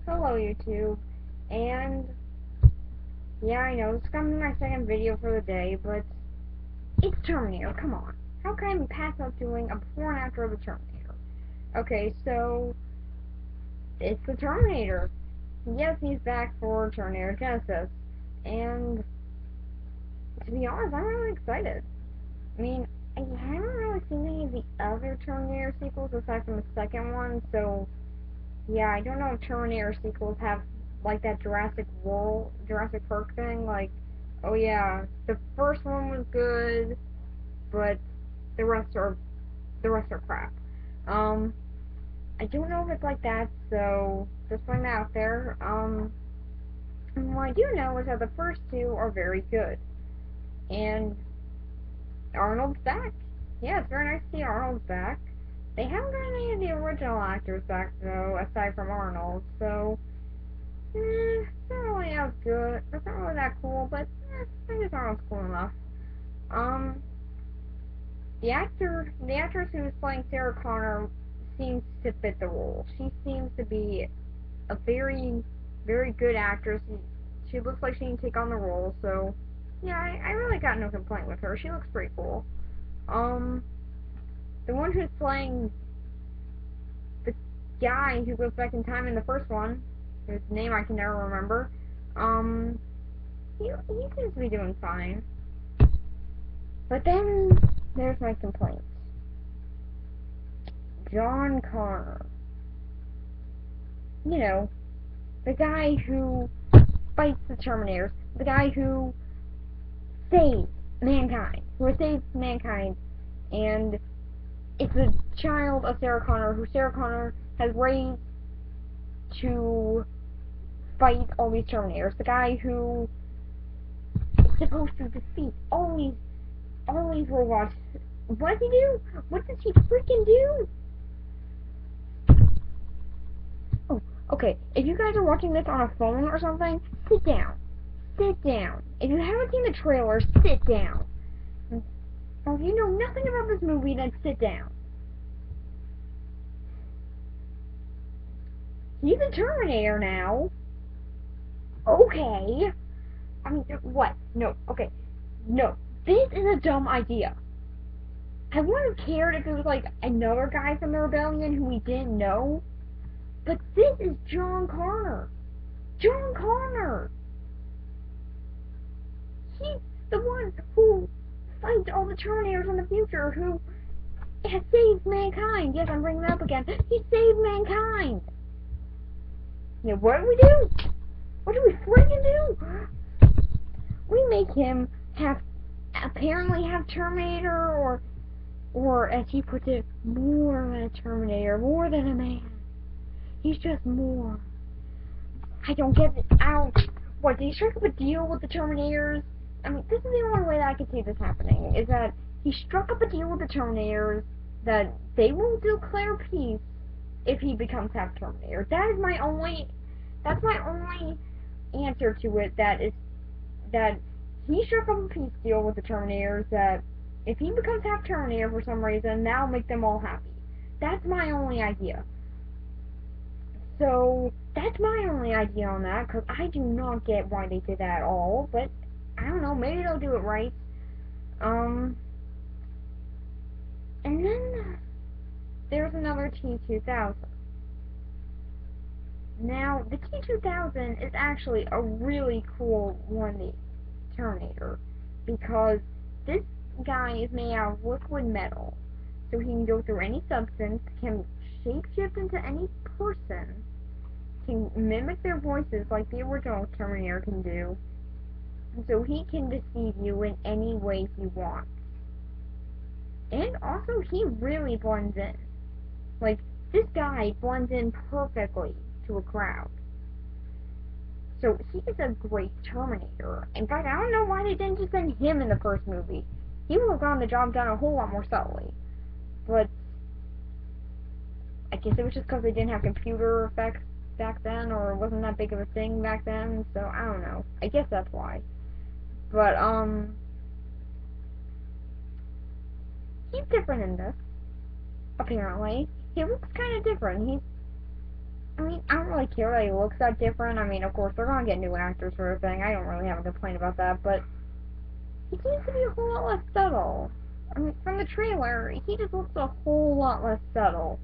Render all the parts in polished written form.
Hello YouTube, and yeah, I know, this is gonna be my second video for the day, but it's Terminator, come on. How can I pass up doing a before and after of the Terminator? Okay, so, it's the Terminator. Yes, he's back for Terminator Genisys, and to be honest, I'm really excited. I mean, I haven't really seen any of the other Terminator sequels aside from the second one, so yeah, I don't know if Terminator sequels have like that Jurassic Park thing. Like, oh yeah, the first one was good, but the rest are crap. I don't know if it's like that, so just putting that out there. What I do know is that the first two are very good, and Arnold's back. Yeah, it's very nice to see Arnold's back. They haven't got any of the original actors back though, aside from Arnold, so it's not really as good. It's not really that cool, but I guess Arnold's cool enough. Um, the actress who was playing Sarah Connor seems to fit the role. She seems to be a very, very good actress. She looks like she can take on the role, so yeah, I really got no complaint with her. She looks pretty cool. The one who's playing the guy who goes back in time in the first one, whose name I can never remember, he seems to be doing fine. But then, there's my complaint. John Connor. You know, the guy who fights the Terminators, the guy who saves mankind, and it's a child of Sarah Connor, who Sarah Connor has raised to fight all these Terminators. The guy who is supposed to defeat all these robots. What does he do? What does he freaking do? Oh, okay. If you guys are watching this on a phone or something, sit down. Sit down. If you haven't seen the trailer, sit down. Or if you know nothing about this movie, then sit down. He's a Terminator now. Okay. I mean, what? No, okay. No. This is a dumb idea. I wouldn't have cared if it was like another guy from the rebellion who we didn't know. But this is John Connor. John Connor! He's the one who fights all the Terminators in the future, who has saved mankind. Yes, I'm bringing that up again. He saved mankind. Yeah, what do we do? What do we freaking do? We make him apparently have Terminator, or as he puts it, more than a Terminator, more than a man. He's just more. I don't get it out. What, did he strike up a deal with the Terminators? I mean, this is the only way that I can see this happening, is that he struck up a deal with the Terminators that they will declare peace if he becomes half Terminator. That's my only answer to it, that he struck up a peace deal with the Terminators that if he becomes half Terminator for some reason, that'll make them all happy. That's my only idea. So, that's my only idea on that, because I do not get why they did that at all, but I don't know, maybe they'll do it right. And then there's another T-2000. Now, the T-2000 is actually a really cool one, the Terminator, because this guy is made out of liquid metal, so he can go through any substance, can shapeshift into any person, can mimic their voices like the original Terminator can do, so he can deceive you in any way he wants. And also, he really blends in. Like, this guy blends in perfectly to a crowd. So, he is a great Terminator. In fact, I don't know why they didn't just send him in the first movie. He would have gotten the job done a whole lot more subtly. But I guess it was just because they didn't have computer effects back then, or it wasn't that big of a thing back then, so I don't know. I guess that's why. But, he's different in this, apparently. He looks kind of different. I mean, I don't really care that he looks that different. I mean, of course, they're gonna get new actors for a thing. I don't really have a complaint about that, but he seems to be a whole lot less subtle. I mean, from the trailer, he just looks a whole lot less subtle.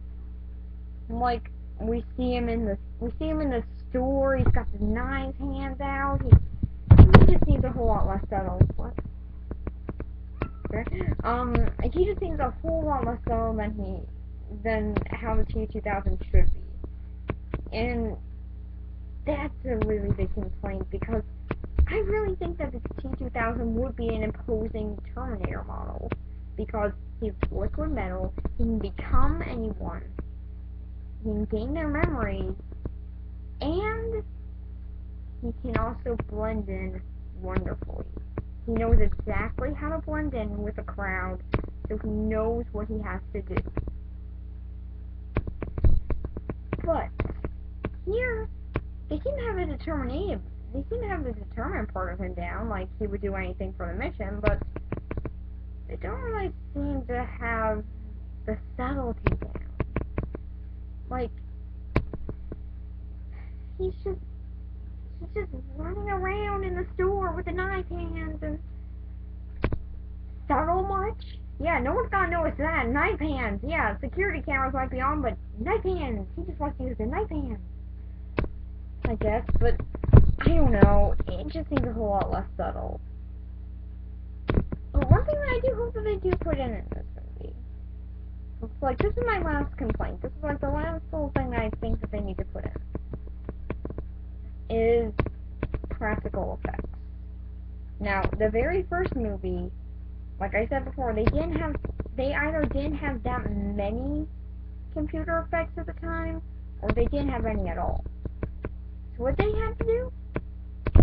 Like, we see him in the store. He's got the knife hands out. He just seems a whole lot less subtle. What? He just seems a whole lot less subtle than how the T-2000 should be, and that's a really big complaint because I really think that the T-2000 would be an imposing Terminator model because he's liquid metal. He can become anyone. He can gain their memories, and he can also blend in wonderfully. He knows exactly how to blend in with a crowd, so he knows what he has to do. But here, they seem to have the determined part of him down, like he would do anything for the mission, but they don't really seem to have the subtlety down. Like, he's just running around in the store with the knife hands and subtle much? Yeah, no one's gonna notice that. Knife hands. Yeah, security cameras might be on, but knife hands. He just likes to use the knife hands, I guess, but I don't know. It just seems a whole lot less subtle. But one thing that I do hope that they do put in this movie, it's like, this is my last complaint. This is like the last little thing that I think that they need to put in, is practical effects. Now, the very first movie, like I said before, they either didn't have that many computer effects at the time, or they didn't have any at all. So what they had to do,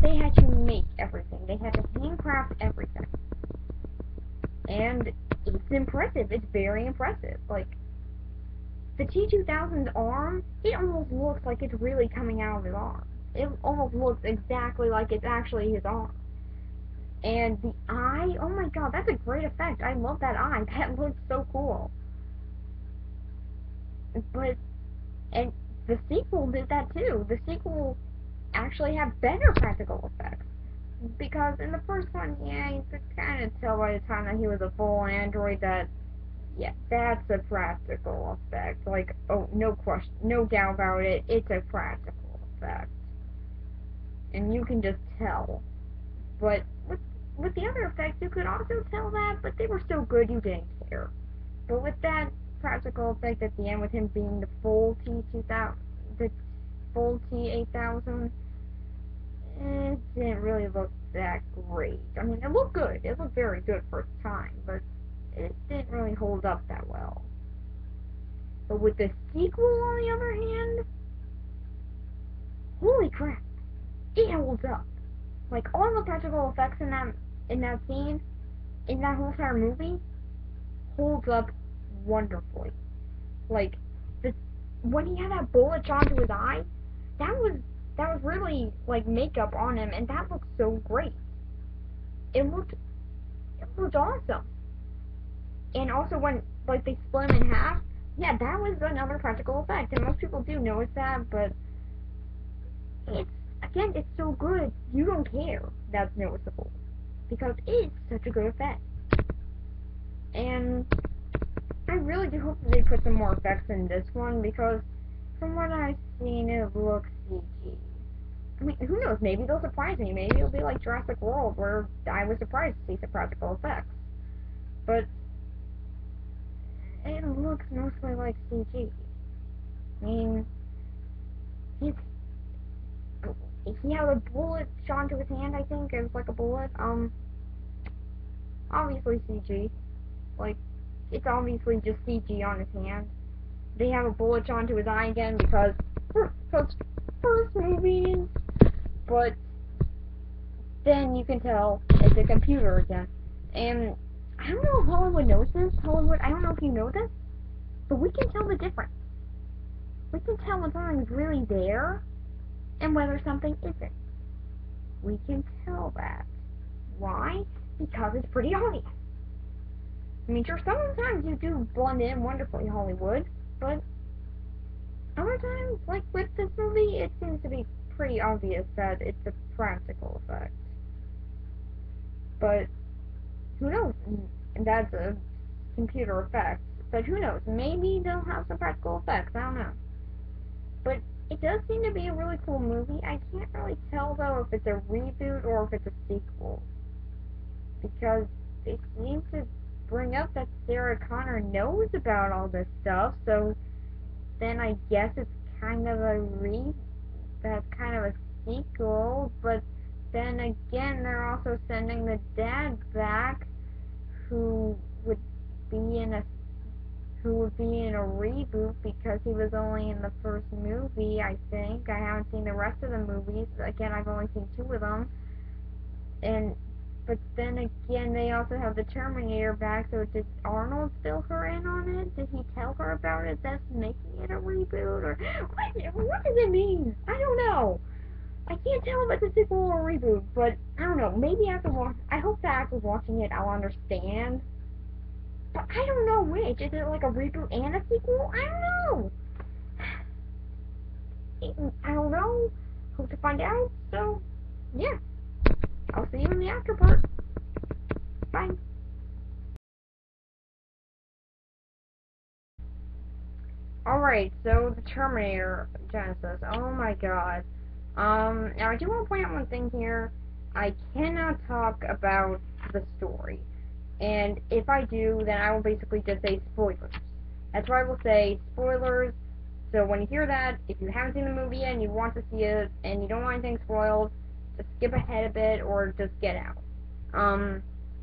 they had to make everything. They had to handcraft everything. And it's impressive. It's very impressive. Like, the T-2000's arm, it almost looks like it's really coming out of his arm. It almost looks exactly like it's actually his arm. And the eye, oh my god, that's a great effect. I love that eye. That looks so cool. And the sequel did that too. The sequel actually had better practical effects. Because in the first one, yeah, you could kind of tell by the time that he was a full android that, yeah, that's a practical effect. Like, oh, no question, no doubt about it, it's a practical effect. And you can just tell. But with the other effects, you could also tell that, but they were so good you didn't care. But with that practical effect at the end, with him being the full T-2000, the full T-8000, it didn't really look that great. I mean, it looked good. It looked very good for its time, but it didn't really hold up that well. But with the sequel, on the other hand, holy crap, it holds up. Like, all the practical effects in that scene, in that whole entire movie, holds up wonderfully. Like, when he had that bullet shot into his eye, that was really, like, makeup on him, and that looked so great. It looked awesome. And also when, like, they split him in half, yeah, that was another practical effect, and most people do notice that, but it's so good, you don't care that's noticeable, because it's such a good effect. And I really do hope that they put some more effects in this one, because from what I've seen, it looks CG. I mean, who knows, maybe they'll surprise me, maybe it'll be like Jurassic World, where I was surprised to see some practical effects. But it looks mostly like CG. I mean, he had a bullet shot into his hand, I think. It was like a bullet. Obviously CG. Like, it's obviously just CG on his hand. They have a bullet shot into his eye again because first movies. But then you can tell it's a computer again. And I don't know if Hollywood knows this. Hollywood, I don't know if you know this, but we can tell the difference. We can tell when something's really there and whether something isn't. We can tell that. Why? Because it's pretty obvious. I mean, sure, sometimes you do blend in wonderfully, Hollywood, but other times, like with this movie, it seems to be pretty obvious that it's a practical effect. But who knows? And that's a computer effect. But who knows? Maybe they'll have some practical effects. I don't know. But it does seem to be a really cool movie. I can't really tell though if it's a reboot or if it's a sequel, because they seem to bring up that Sarah Connor knows about all this stuff. So then I guess it's kind of that's kind of a sequel. But then again, they're also sending the dad back, who would be in a reboot because he was only in the first movie, I think. I haven't seen the rest of the movies. Again, I've only seen 2 of them. But then again, they also have the Terminator back, so did Arnold fill her in on it? Did he tell her about it? That's making it a reboot? Or what does it mean? I don't know. I can't tell if it's a sequel or a reboot, but I don't know. Maybe after I hope that after watching it, I'll understand. But I don't know which. Is it like a reboot and a sequel? I don't know. I don't know. Hope to find out. So, yeah. I'll see you in the after part. Bye. Alright, so the Terminator Genisys. Oh my god. Now I do want to point out one thing here. I cannot talk about the story. And if I do, then I will basically just say spoilers. That's why I will say spoilers. So when you hear that, if you haven't seen the movie and you want to see it, and you don't want anything spoiled, just skip ahead a bit, or just get out.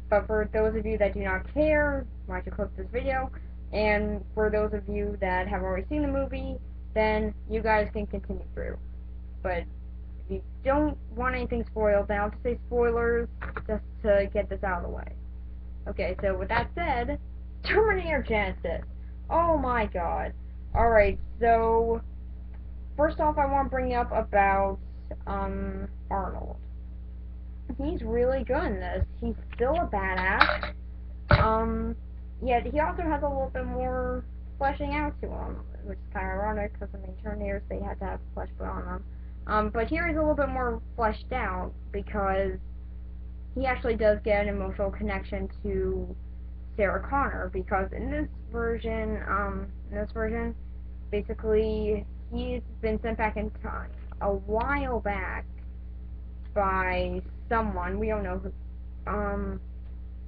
But for those of you that do not care, why don't you click this video? And for those of you that have already seen the movie, then you guys can continue through. But if you don't want anything spoiled, then I'll just say spoilers, just to get this out of the way. Okay, so with that said, Terminator Genisys. Oh my god. Alright, so first off I want to bring up about Arnold. He's really good in this. He's still a badass. Yet he also has a little bit more fleshing out to him, which is kind of ironic because I mean Terminators, they had to have flesh put on them. But here he's a little bit more fleshed out because he actually does get an emotional connection to Sarah Connor, because in this version, basically he's been sent back in time a while back by someone, we don't know who,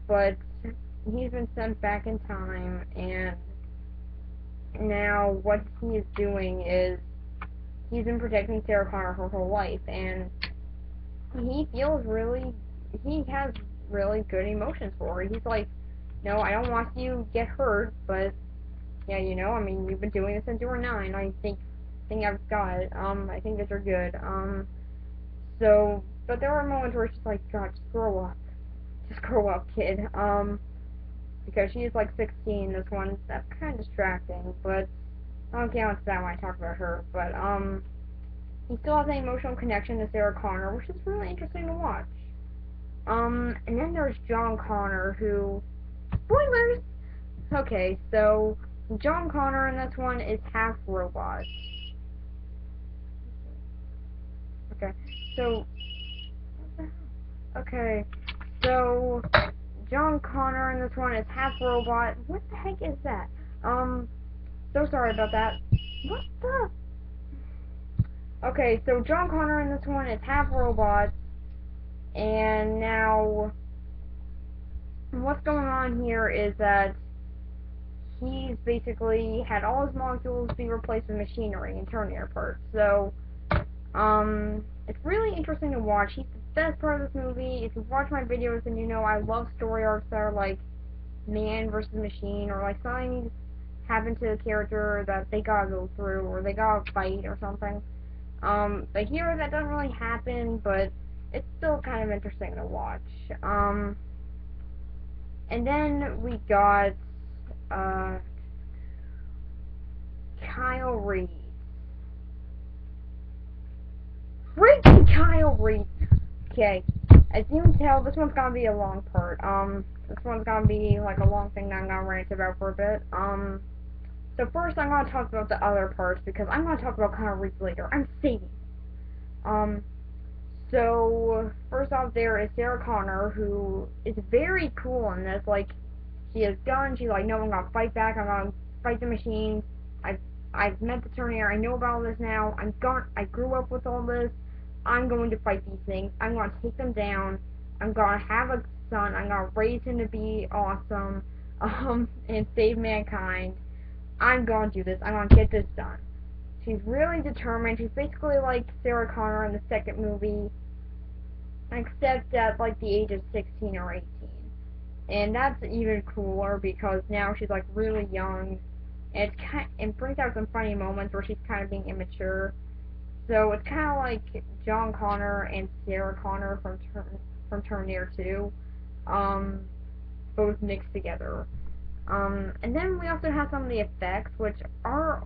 but he's been sent back in time, and now what he is doing is he's been protecting Sarah Connor her whole life, and he has really good emotions for her. He's like, no, I don't want you to get hurt, but yeah, you know, I mean, you've been doing this since you were 9. I think I've got it. I think that you're good. So, but there were moments where it's just like, God, just grow up. Just grow up, kid. Because she's like 16, this one, that's kind of distracting, but I don't get into that when I talk about her, but, he still has an emotional connection to Sarah Connor, which is really interesting to watch. And then there's John Connor, who, spoilers! Okay, so, John Connor in this one is half robot. Okay, so, okay, so, John Connor in this one is half robot. What the heck is that? So sorry about that. What the? Okay, so John Connor in this one is half robot, and now what's going on here is that he's basically had all his molecules be replaced with machinery and Terminator parts. So, it's really interesting to watch. He's the best part of this movie. If you've watched my videos, then you know I love story arcs that are like man versus machine, or like something happened to a character that they gotta go through, or they gotta fight, or something. But here that doesn't really happen, but it's still kind of interesting to watch. And then we got, Kyle Reese. Freaking Kyle Reese! Okay, as you can tell, this one's gonna be a long part. This one's gonna be like a long thing that I'm gonna rant about for a bit. So first I'm going to talk about the other parts, because I'm going to talk about Kyle Reese later. I'm saving. So first off, there is Sarah Connor, who is very cool in this. Like, she has guns. She's like, no, I'm going to fight back. I'm going to fight the machines. I've met the Terminator. I know about all this now. I grew up with all this. I'm going to fight these things. I'm going to take them down. I'm going to have a son. I'm going to raise him to be awesome, and save mankind. I'm going to do this. I'm going to get this done. She's really determined. She's basically like Sarah Connor in the second movie, except at like the age of 16 or 18. And that's even cooler because now she's like really young, and it brings out some funny moments where she's kind of being immature. So it's kind of like John Connor and Sarah Connor from Terminator 2, both mixed together. And then we also have some of the effects, which are,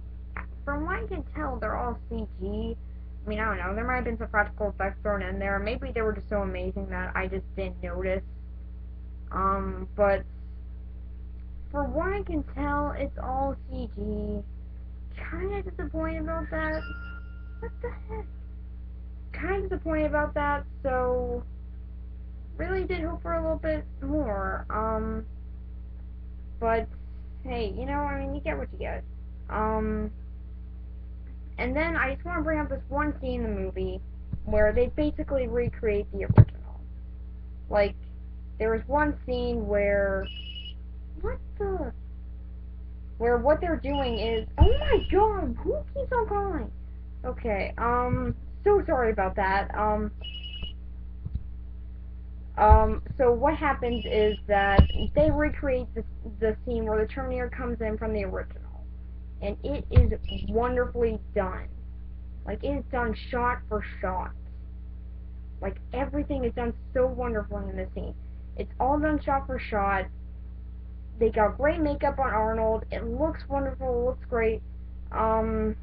from what I can tell, they're all CG. I mean, I don't know, there might have been some practical effects thrown in there. Maybe they were just so amazing that I just didn't notice. But for what I can tell, it's all CG. Kinda disappointed about that. What the heck? Kinda disappointed about that, so really did hope for a little bit more. But hey, you know, I mean, you get what you get. And then I just want to bring up this one scene in the movie where they basically recreate the original. Like, there was one scene where what they're doing is, oh my god, who keeps on calling? Okay, so sorry about that. So what happens is that they recreate the scene where the Terminator comes in from the original. And it is wonderfully done. Like, it is done shot for shot. Like, everything is done so wonderfully in this scene. It's all done shot for shot. They got great makeup on Arnold. It looks wonderful. It looks great. There's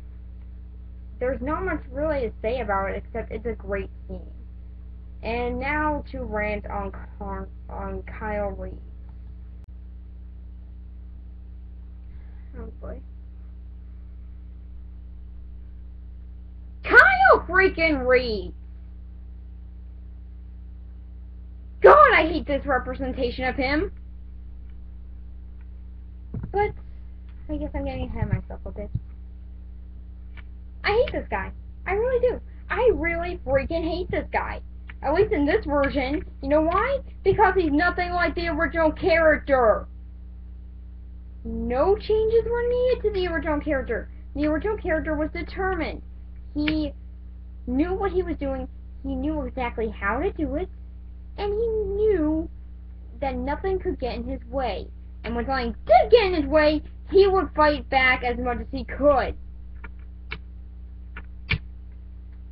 not much really to say about it, except it's a great scene. And now to rant on Kyle Reese. Oh boy. Kyle freaking Reese! God, I hate this representation of him! But I guess I'm getting ahead of myself a bit. I hate this guy. I really do. I really freaking hate this guy. At least in this version. You know why? Because he's nothing like the original character. No changes were needed to the original character. The original character was determined. He knew what he was doing. He knew exactly how to do it. And he knew that nothing could get in his way. And when something did get in his way, he would fight back as much as he could.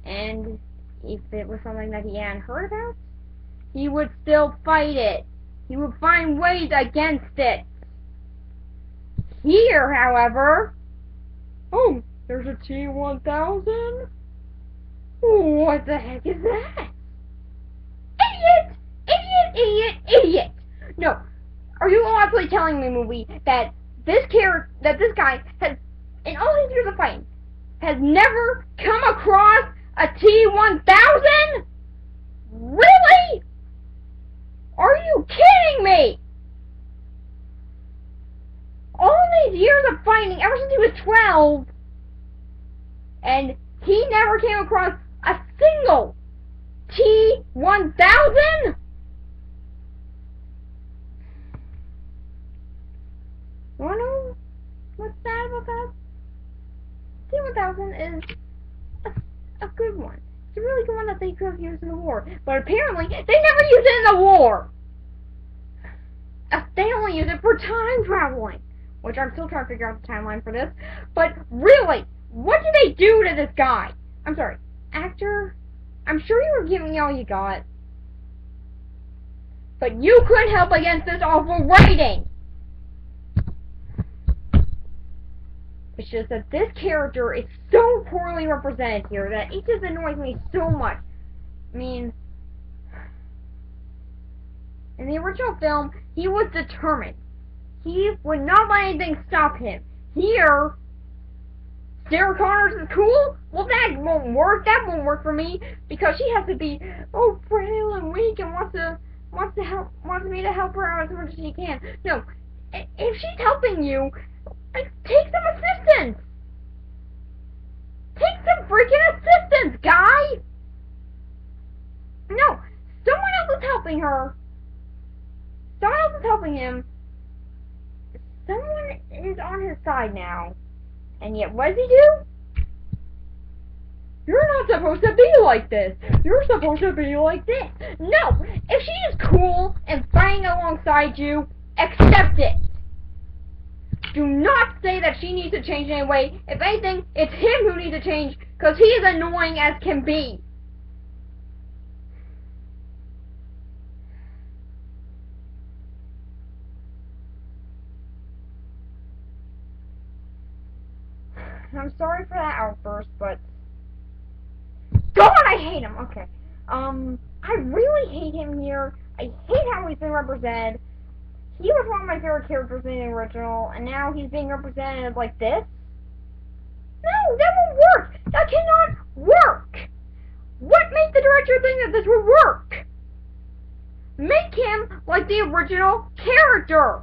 And if it was something that he hadn't heard about, he would still fight it. He would find ways against it. Here, however... Oh, there's a T-1000? What the heck is that? Idiot! Idiot, idiot, idiot! No, are you honestly telling me, movie, that this guy has, in all his years of fighting, has never come across a T-1000? Really? Are you kidding me? All these years of fighting, ever since he was 12, and he never came across a single T-1000? You wanna know what's sad about that? T-1000 is a good one. It's a really good one that they could have used in the war. But apparently, they never used it in the war! They only use it for time traveling. Which I'm still trying to figure out the timeline for this. But really, what did they do to this guy? I'm sorry, actor? I'm sure you were giving me all you got. But you couldn't help against this awful writing! It's just that this character is so poorly represented here that it just annoys me so much. I mean, in the original film, he was determined. He would not let anything stop him. here, Sarah Connors is cool? Well, that won't work. That won't work for me because she has to be frail and weak and wants me to help her out as much as she can. No, if she's helping you, like, take some assistance. Take some freaking assistance, guy. No, someone else is helping her. Someone else is helping him. Someone is on his side now. And yet, what does he do? You're not supposed to be like this. You're supposed to be like this. No! If she is cool and fighting alongside you, accept it. Do not say that she needs to change in any way. If anything, it's him who needs to change, because he is annoying as can be. I'm sorry for that outburst, but God, I hate him. Okay, I really hate him here. I hate how he's been represented. He was one of my favorite characters in the original, and now he's being represented like this. No, that won't work. That cannot work. What made the director think that this would work? Make him like the original character.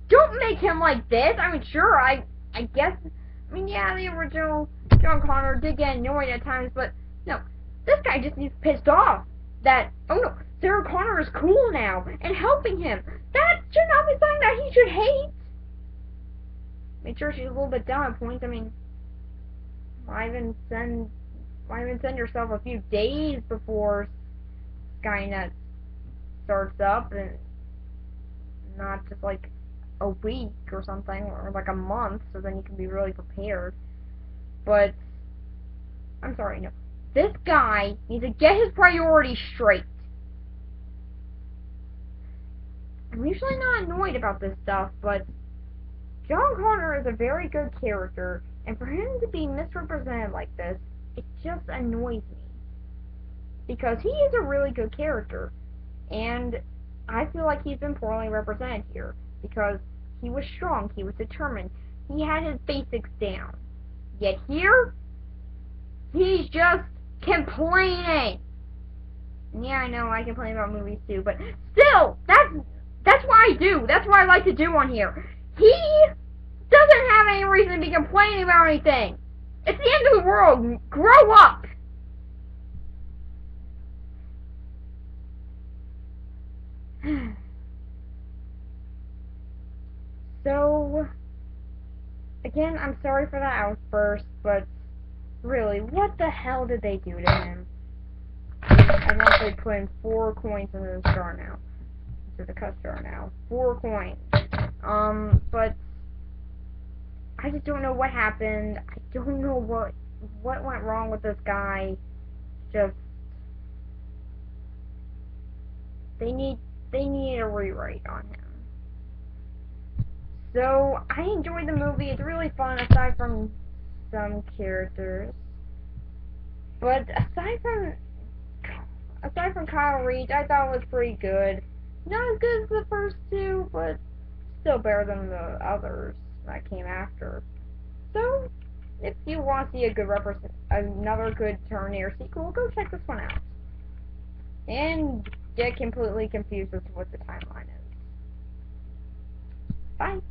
Don't make him like this. I mean, sure, I guess. I mean, yeah, the original John Connor did get annoyed at times, but no, this guy just needs pissed off that, oh no, Sarah Connor is cool now and helping him. That should not be something that he should hate. Make sure she's a little bit down at points. I mean, why even send yourself a few days before Skynet starts up and not just like a week or something, or like a month, so then you can be really prepared. But I'm sorry, no. This guy needs to get his priorities straight. I'm usually not annoyed about this stuff, but John Connor is a very good character, and for him to be misrepresented like this, it just annoys me. Because he is a really good character, and I feel like he's been poorly represented here. Because he was strong, he was determined, he had his basics down. Yet here, he's just complaining. And yeah, I know I complain about movies too, but still, that's what I do. That's what I like to do on here. He doesn't have any reason to be complaining about anything. It's the end of the world. Grow up. So, again, I'm sorry for that outburst, but really, what the hell did they do to him? I've actually put in 4 coins into the jar now. Into the cut jar now. 4 coins. But I just don't know what happened. I don't know what went wrong with this guy. Just they need a rewrite on him. So, I enjoyed the movie. It's really fun, aside from some characters. But aside from Kyle Reese, I thought it was pretty good. Not as good as the first 2, but still better than the others that came after. So, if you want to see another good Terminator sequel, go check this one out. And get completely confused as to what the timeline is. Bye.